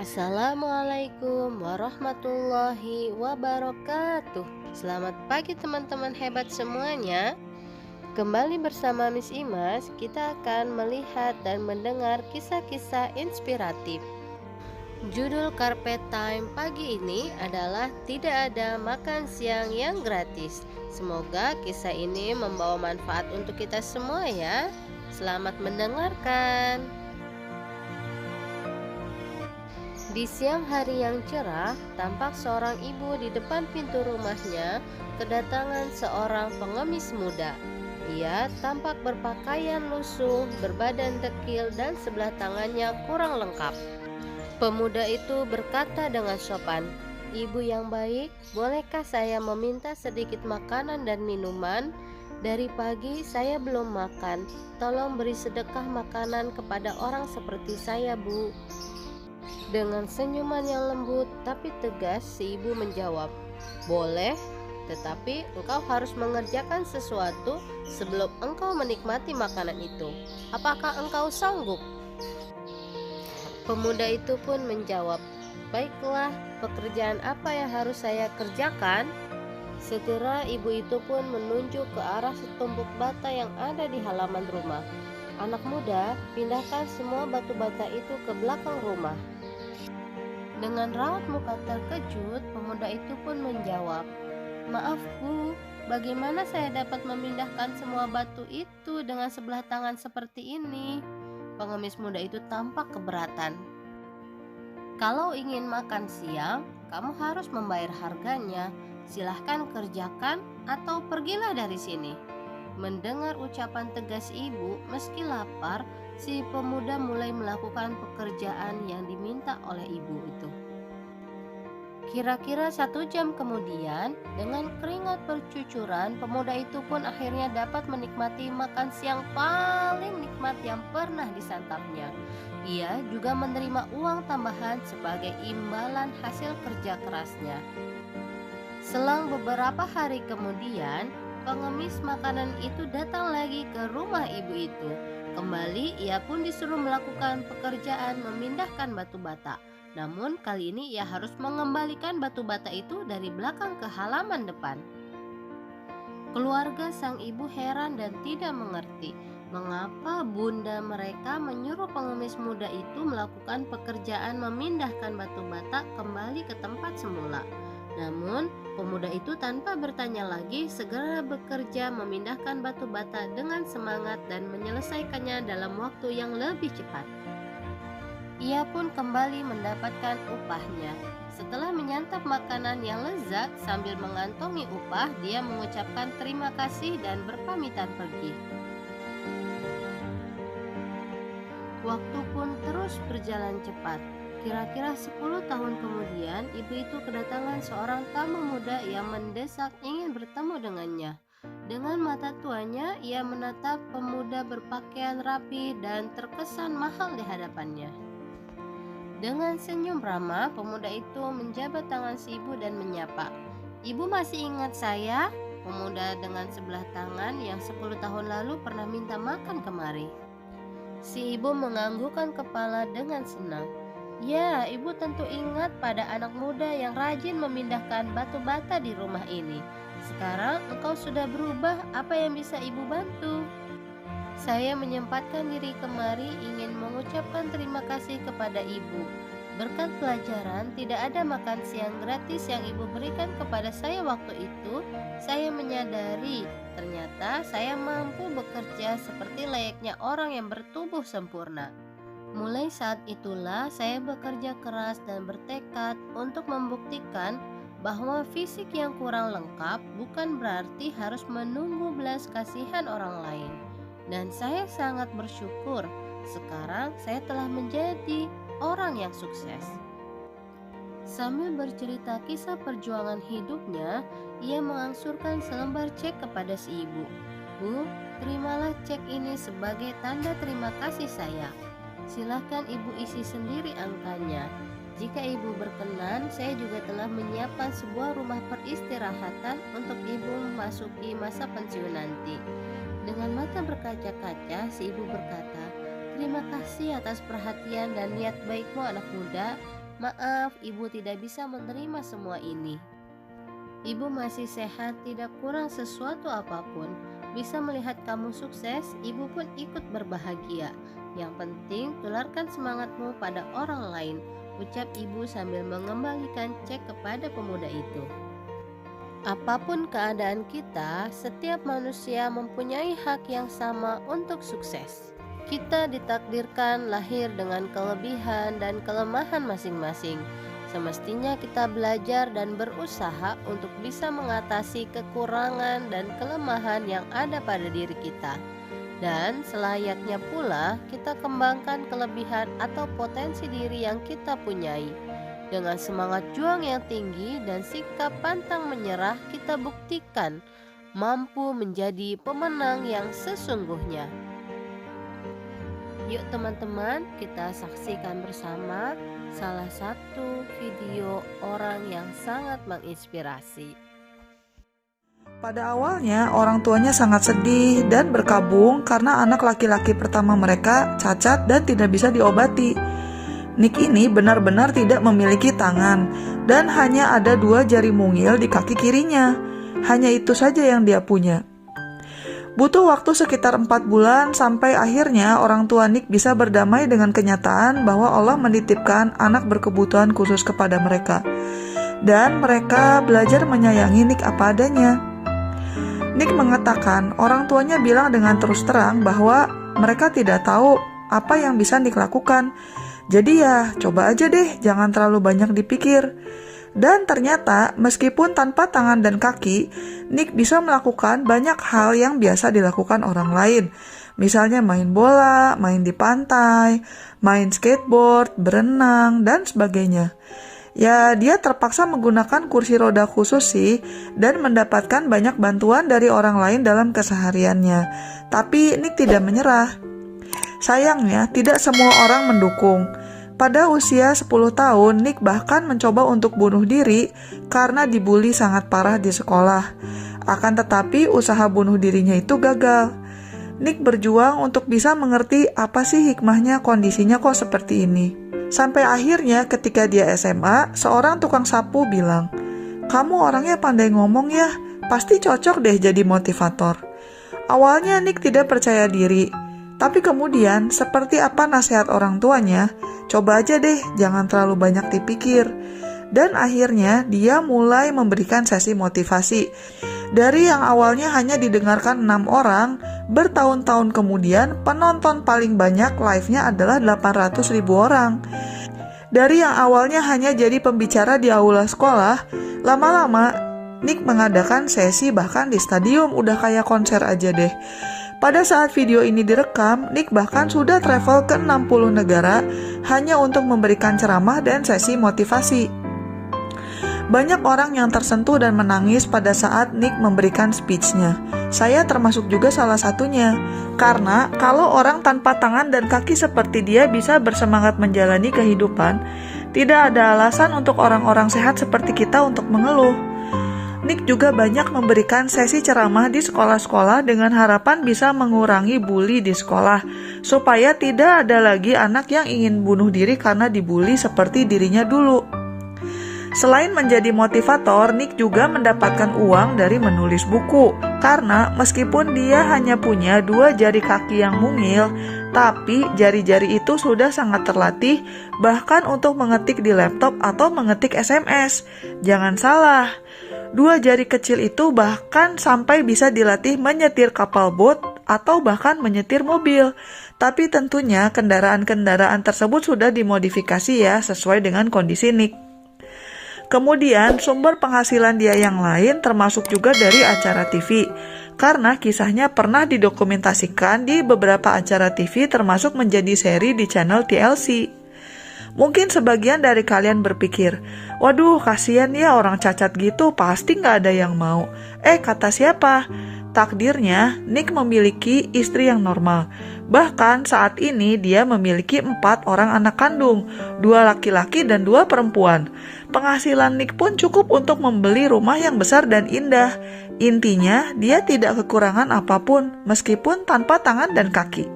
Assalamualaikum warahmatullahi wabarakatuh. Selamat pagi teman-teman hebat semuanya. Kembali bersama Miss Imas, kita akan melihat dan mendengar kisah-kisah inspiratif. Judul Carpe Time pagi ini adalah Tidak Ada Makan Siang yang Gratis. Semoga kisah ini membawa manfaat untuk kita semua ya. Selamat mendengarkan. Di siang hari yang cerah, tampak seorang ibu di depan pintu rumahnya kedatangan seorang pengemis muda. Ia tampak berpakaian lusuh, berbadan dekil, dan sebelah tangannya kurang lengkap. Pemuda itu berkata dengan sopan, "Ibu yang baik, bolehkah saya meminta sedikit makanan dan minuman? Dari pagi saya belum makan. Tolong beri sedekah makanan kepada orang seperti saya, Bu." Dengan senyuman yang lembut tapi tegas, si ibu menjawab, "Boleh, tetapi engkau harus mengerjakan sesuatu sebelum engkau menikmati makanan itu. Apakah engkau sanggup?" Pemuda itu pun menjawab, "Baiklah, pekerjaan apa yang harus saya kerjakan?" Segera ibu itu pun menunjuk ke arah setumpuk bata yang ada di halaman rumah. "Anak muda, pindahkan semua batu bata itu ke belakang rumah." Dengan raut muka terkejut, pemuda itu pun menjawab, "Maaf Bu, bagaimana saya dapat memindahkan semua batu itu dengan sebelah tangan seperti ini?" Pengemis muda itu tampak keberatan. "Kalau ingin makan siang, kamu harus membayar harganya. Silahkan kerjakan atau pergilah dari sini." Mendengar ucapan tegas ibu, meski lapar, si pemuda mulai melakukan pekerjaan yang diminta oleh ibu itu. Kira-kira 1 jam kemudian, dengan keringat bercucuran, pemuda itu pun akhirnya dapat menikmati makan siang paling nikmat yang pernah disantapnya. Ia juga menerima uang tambahan sebagai imbalan hasil kerja kerasnya. Selang beberapa hari kemudian, pengemis makanan itu datang lagi ke rumah ibu itu. Kembali ia pun disuruh melakukan pekerjaan memindahkan batu bata. Namun kali ini ia harus mengembalikan batu bata itu dari belakang ke halaman depan. Keluarga sang ibu heran dan tidak mengerti mengapa bunda mereka menyuruh pengemis muda itu melakukan pekerjaan memindahkan batu bata kembali ke tempat semula. Namun, pemuda itu tanpa bertanya lagi segera bekerja memindahkan batu bata dengan semangat dan menyelesaikannya dalam waktu yang lebih cepat. Ia pun kembali mendapatkan upahnya. Setelah menyantap makanan yang lezat sambil mengantongi upah, dia mengucapkan terima kasih dan berpamitan pergi. Waktu pun terus berjalan cepat. Kira-kira 10 tahun kemudian, ibu itu kedatangan seorang tamu muda yang mendesak ingin bertemu dengannya. Dengan mata tuanya, ia menatap pemuda berpakaian rapi dan terkesan mahal di hadapannya. Dengan senyum ramah, pemuda itu menjabat tangan si ibu dan menyapa, "Ibu masih ingat saya?" Pemuda dengan sebelah tangan yang 10 tahun lalu pernah minta makan kemari. Si ibu menganggukkan kepala dengan senang. "Ya, ibu tentu ingat pada anak muda yang rajin memindahkan batu bata di rumah ini. Sekarang engkau sudah berubah, apa yang bisa ibu bantu?" "Saya menyempatkan diri kemari ingin mengucapkan terima kasih kepada ibu. Berkat pelajaran tidak ada makan siang gratis yang ibu berikan kepada saya waktu itu, saya menyadari ternyata saya mampu bekerja seperti layaknya orang yang bertubuh sempurna. Mulai saat itulah saya bekerja keras dan bertekad untuk membuktikan bahwa fisik yang kurang lengkap bukan berarti harus menunggu belas kasihan orang lain. Dan saya sangat bersyukur sekarang saya telah menjadi orang yang sukses." Sambil bercerita kisah perjuangan hidupnya, ia mengangsurkan selembar cek kepada si ibu. "Bu, terimalah cek ini sebagai tanda terima kasih saya. Silahkan ibu isi sendiri angkanya. Jika ibu berkenan, saya juga telah menyiapkan sebuah rumah peristirahatan untuk ibu memasuki masa pensiun nanti." Dengan mata berkaca-kaca, si ibu berkata, "Terima kasih atas perhatian dan niat baikmu anak muda. Maaf, ibu tidak bisa menerima semua ini. Ibu masih sehat, tidak kurang sesuatu apapun. Bisa melihat kamu sukses, ibu pun ikut berbahagia. Yang penting, tularkan semangatmu pada orang lain, ucap ibu sambil mengembalikan cek kepada pemuda itu. Apapun keadaan kita, setiap manusia mempunyai hak yang sama untuk sukses. Kita ditakdirkan lahir dengan kelebihan dan kelemahan masing-masing. Semestinya kita belajar dan berusaha untuk bisa mengatasi kekurangan dan kelemahan yang ada pada diri kita. Dan selayaknya pula kita kembangkan kelebihan atau potensi diri yang kita punyai. Dengan semangat juang yang tinggi dan sikap pantang menyerah, kita buktikan mampu menjadi pemenang yang sesungguhnya. Yuk teman-teman, kita saksikan bersama salah satu video orang yang sangat menginspirasi. Pada awalnya, orang tuanya sangat sedih dan berkabung karena anak laki-laki pertama mereka cacat dan tidak bisa diobati. Nick ini benar-benar tidak memiliki tangan dan hanya ada 2 jari mungil di kaki kirinya. Hanya itu saja yang dia punya. Butuh waktu sekitar 4 bulan sampai akhirnya orang tua Nick bisa berdamai dengan kenyataan bahwa Allah menitipkan anak berkebutuhan khusus kepada mereka. Dan mereka belajar menyayangi Nick apa adanya. Nick mengatakan orang tuanya bilang dengan terus terang bahwa mereka tidak tahu apa yang bisa Nick lakukan. Jadi ya coba aja deh, jangan terlalu banyak dipikir. Dan ternyata meskipun tanpa tangan dan kaki, Nick bisa melakukan banyak hal yang biasa dilakukan orang lain. Misalnya main bola, main di pantai, main skateboard, berenang, dan sebagainya. Ya dia terpaksa menggunakan kursi roda khusus sih dan mendapatkan banyak bantuan dari orang lain dalam kesehariannya. Tapi Nick tidak menyerah. Sayangnya tidak semua orang mendukung. Pada usia 10 tahun, Nick bahkan mencoba untuk bunuh diri karena dibully sangat parah di sekolah. Akan tetapi usaha bunuh dirinya itu gagal. Nick berjuang untuk bisa mengerti apa sih hikmahnya kondisinya kok seperti ini. Sampai akhirnya ketika dia SMA, seorang tukang sapu bilang, "Kamu orangnya pandai ngomong ya, pasti cocok deh jadi motivator." Awalnya Nick tidak percaya diri, tapi kemudian seperti apa nasihat orang tuanya, coba aja deh jangan terlalu banyak dipikir. Dan akhirnya dia mulai memberikan sesi motivasi. Dari yang awalnya hanya didengarkan 6 orang, bertahun-tahun kemudian penonton paling banyak live-nya adalah 800.000 orang. Dari yang awalnya hanya jadi pembicara di aula sekolah, lama-lama Nick mengadakan sesi bahkan di stadium, udah kayak konser aja deh. Pada saat video ini direkam, Nick bahkan sudah travel ke 60 negara hanya untuk memberikan ceramah dan sesi motivasi. Banyak orang yang tersentuh dan menangis pada saat Nick memberikan speech-nya. Saya termasuk juga salah satunya. Karena kalau orang tanpa tangan dan kaki seperti dia bisa bersemangat menjalani kehidupan, tidak ada alasan untuk orang-orang sehat seperti kita untuk mengeluh. Nick juga banyak memberikan sesi ceramah di sekolah-sekolah dengan harapan bisa mengurangi bully di sekolah, supaya tidak ada lagi anak yang ingin bunuh diri karena dibully seperti dirinya dulu. Selain menjadi motivator, Nick juga mendapatkan uang dari menulis buku. Karena meskipun dia hanya punya 2 jari kaki yang mungil, tapi jari-jari itu sudah sangat terlatih bahkan untuk mengetik di laptop atau mengetik SMS. Jangan salah, 2 jari kecil itu bahkan sampai bisa dilatih menyetir kapal bot atau bahkan menyetir mobil. Tapi tentunya kendaraan-kendaraan tersebut sudah dimodifikasi ya sesuai dengan kondisi Nick. Kemudian sumber penghasilan dia yang lain termasuk juga dari acara TV. Karena kisahnya pernah didokumentasikan di beberapa acara TV termasuk menjadi seri di channel TLC. Mungkin sebagian dari kalian berpikir, waduh kasihan ya orang cacat gitu, pasti gak ada yang mau. Kata siapa? Takdirnya, Nick memiliki istri yang normal. Bahkan saat ini dia memiliki 4 orang anak kandung, 2 laki-laki dan 2 perempuan. Penghasilan Nick pun cukup untuk membeli rumah yang besar dan indah. Intinya, dia tidak kekurangan apapun, meskipun tanpa tangan dan kaki.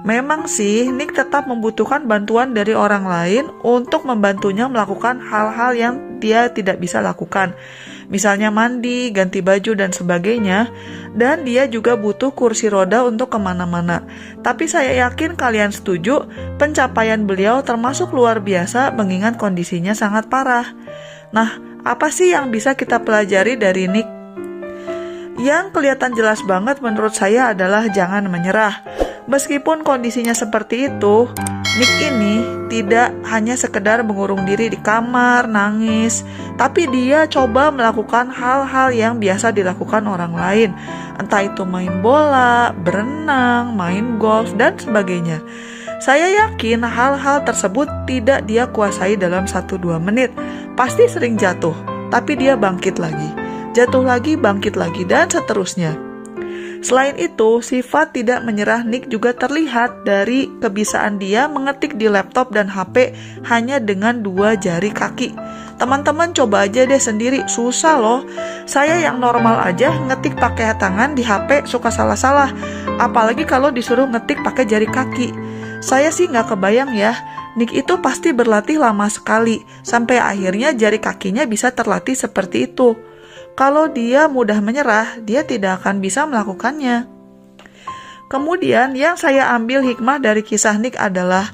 Memang sih, Nick tetap membutuhkan bantuan dari orang lain untuk membantunya melakukan hal-hal yang dia tidak bisa lakukan. Misalnya mandi, ganti baju, dan sebagainya. Dan dia juga butuh kursi roda untuk kemana-mana. Tapi saya yakin kalian setuju, pencapaian beliau termasuk luar biasa mengingat kondisinya sangat parah. Nah, apa sih yang bisa kita pelajari dari Nick? Yang kelihatan jelas banget menurut saya adalah jangan menyerah. Meskipun kondisinya seperti itu, Nick ini tidak hanya sekedar mengurung diri di kamar, nangis, tapi dia coba melakukan hal-hal yang biasa dilakukan orang lain. Entah itu main bola, berenang, main golf, dan sebagainya. Saya yakin hal-hal tersebut tidak dia kuasai dalam 1-2 menit. Pasti sering jatuh, tapi dia bangkit lagi. Jatuh lagi, bangkit lagi, dan seterusnya. Selain itu, sifat tidak menyerah Nick juga terlihat dari kebiasaan dia mengetik di laptop dan HP hanya dengan 2 jari kaki. Teman-teman coba aja deh sendiri, susah loh. Saya yang normal aja ngetik pakai tangan di HP suka salah-salah, apalagi kalau disuruh ngetik pakai jari kaki. Saya sih nggak kebayang ya, Nick itu pasti berlatih lama sekali, sampai akhirnya jari kakinya bisa terlatih seperti itu. Kalau dia mudah menyerah, dia tidak akan bisa melakukannya. Kemudian yang saya ambil hikmah dari kisah Nick adalah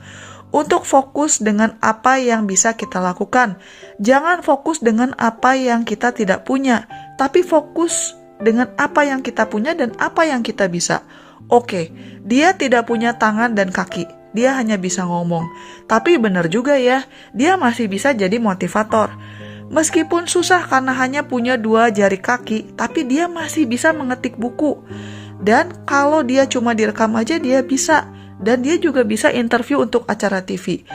untuk fokus dengan apa yang bisa kita lakukan. Jangan fokus dengan apa yang kita tidak punya, tapi fokus dengan apa yang kita punya dan apa yang kita bisa. Oke, dia tidak punya tangan dan kaki, dia hanya bisa ngomong. Tapi benar juga ya, dia masih bisa jadi motivator. Meskipun susah karena hanya punya 2 jari kaki, tapi dia masih bisa mengetik buku. Dan kalau dia cuma direkam aja dia bisa. Dan dia juga bisa interview untuk acara TV.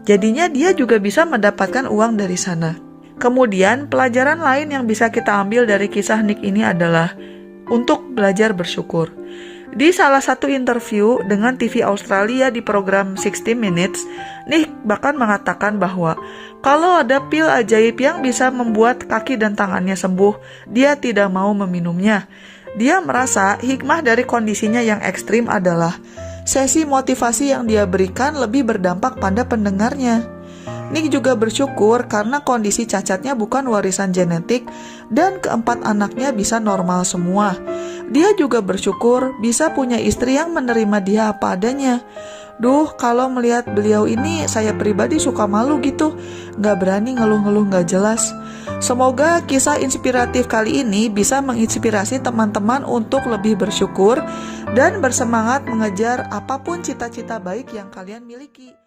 Jadinya dia juga bisa mendapatkan uang dari sana. Kemudian pelajaran lain yang bisa kita ambil dari kisah Nick ini adalah untuk belajar bersyukur. Di salah satu interview dengan TV Australia di program 60 Minutes, Nick bahkan mengatakan bahwa kalau ada pil ajaib yang bisa membuat kaki dan tangannya sembuh, dia tidak mau meminumnya. Dia merasa hikmah dari kondisinya yang ekstrim adalah sesi motivasi yang dia berikan lebih berdampak pada pendengarnya. Nick juga bersyukur karena kondisi cacatnya bukan warisan genetik dan keempat anaknya bisa normal semua. Dia juga bersyukur bisa punya istri yang menerima dia apa adanya. Duh, kalau melihat beliau ini saya pribadi suka malu gitu, gak berani ngeluh-ngeluh gak jelas. Semoga kisah inspiratif kali ini bisa menginspirasi teman-teman untuk lebih bersyukur dan bersemangat mengejar apapun cita-cita baik yang kalian miliki.